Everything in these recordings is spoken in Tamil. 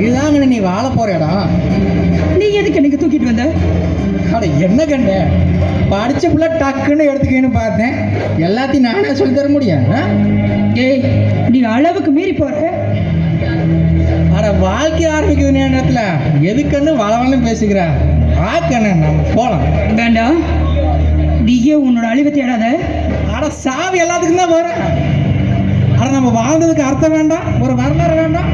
இதுதாங்க நீ வாழ போற இடம். நீ எதுக்கு எனக்கு தூக்கிட்டு வந்த? அட என்ன கண்ணு, படிச்ச புள்ள டக்குன்னு எடுத்துக்கன்னு பார்த்தேன். எல்லாத்தையும் நானே சொல்லி தர முடியும். ஏய், நீ அளவுக்கு மீறி போற. அட வாழ்க்கை ஆரம்பிக்குது நேரத்துல எதுக்குன்னு வளவளன்னு பேசுகிற. ஆக்கண்ண நம்ம போலாம். வேண்டாம், நீயே உன்னோட அழிவை தேடாத. அட சாவி எல்லாத்துக்கும் தான் வரும். அட நம்ம வாழ்ந்ததுக்கு அர்த்தம் வேண்டாம், ஒரு வரலாறு வேண்டாம்.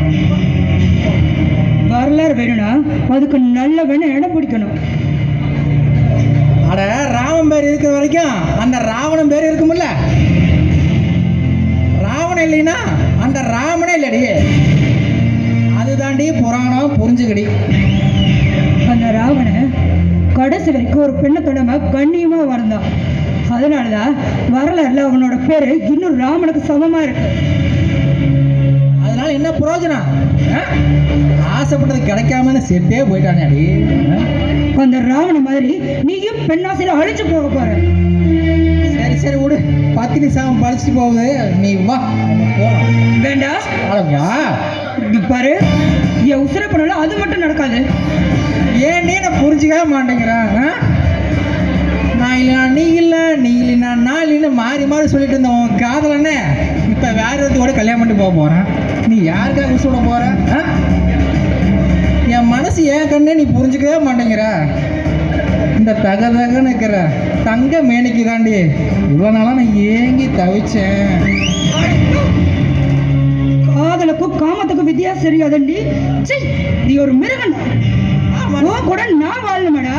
வரலாறு வேணும்னா அதுக்கு நல்ல வேணும் இடம் பிடிக்கணும். அட ராமன் பேர் இருக்கிற வரைக்கும் அந்த ராவணன் பேர் இருக்குமில்ல. ராவணன் இல்லைன்னா அந்த ராமனே இல்லடி. அதுதாண்டி புராணம், புரிஞ்சுக்கடி. அந்த ராவணன் கடைசி வரைக்கும் ஒரு பெண்ணை தொடாம கண்ணியமா வாழ்ந்தான். அதனாலதான் வரலாறுல அவனோட பேரு இன்னும் ராமனுக்கு சமமா இருக்கு. அதனால என்ன பிரயோஜனம்? ஆசைப்பட்டது கிடைக்காம செத்தே போயிட்டானே அடி. அந்த ராவண மாதிரி நீயும் பெண்ணாசையில அழிச்சு போக போற. சரி சரி விடு, 10 நிமிஷம் பழிச்சிட்டு போகுது. நீ வா போலாம். வேண்டாம், அட வா. பாரு, என் உசுர பண்ணல அது மட்டும் நடக்காது. ஏன் நீ நான் புரிஞ்சுக்கவே மாட்டேங்கிறான். நான் இல்லைனா நீ இல்லை, நீ இல்லைனா நான் இல்லைன்னு மாறி மாறி சொல்லிட்டு இருந்தேன். உன் காதலன்னு இப்போ வேற ஒருத்தர் கூட கல்யாணம் பண்ணிட்டு போக போகிறேன். நீ யாருக்காக சொல்ல போகிற? என் மனசு ஏன் கண்ணு நீ புரிஞ்சுக்கவே மாட்டேங்கிற. இந்த தகன்னு இருக்கிற தங்க மேனிக்கு தாண்டி இவ்வளோ நாளாக நான் ஏங்கி தவிச்சேன். காதலுக்கும் காமத்துக்கும் வித்தியாசம் தெரியாதண்டி. நீ ஒரு மிருகன் கூட நான் வாழணுமாடா.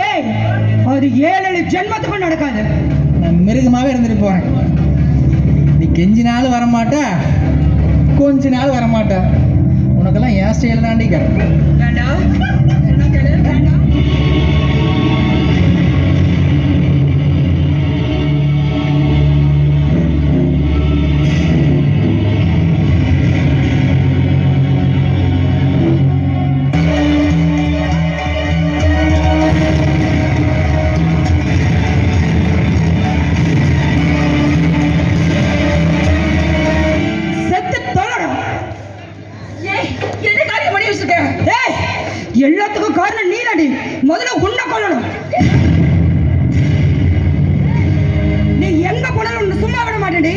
ஏய், அது 7 ஜென்மத்துக்கும் நடக்காது. நான் மிருகமாகவே இருந்துட்டு போகிறேன். நீ கெஞ்சி நாள் வரமாட்ட, கொஞ்ச நாள் வரமாட்ட. உனக்கெல்லாம் ஏன் ஸ்டைல் தாண்டி கேட்க. வேண்டாம். எல்லாத்துக்கும் காரணம் நீதாடி. முதல்ல உன்னை கொல்லணும். நீ எங்க போனாலும் உன்னை சும்மா விட மாட்டேடி.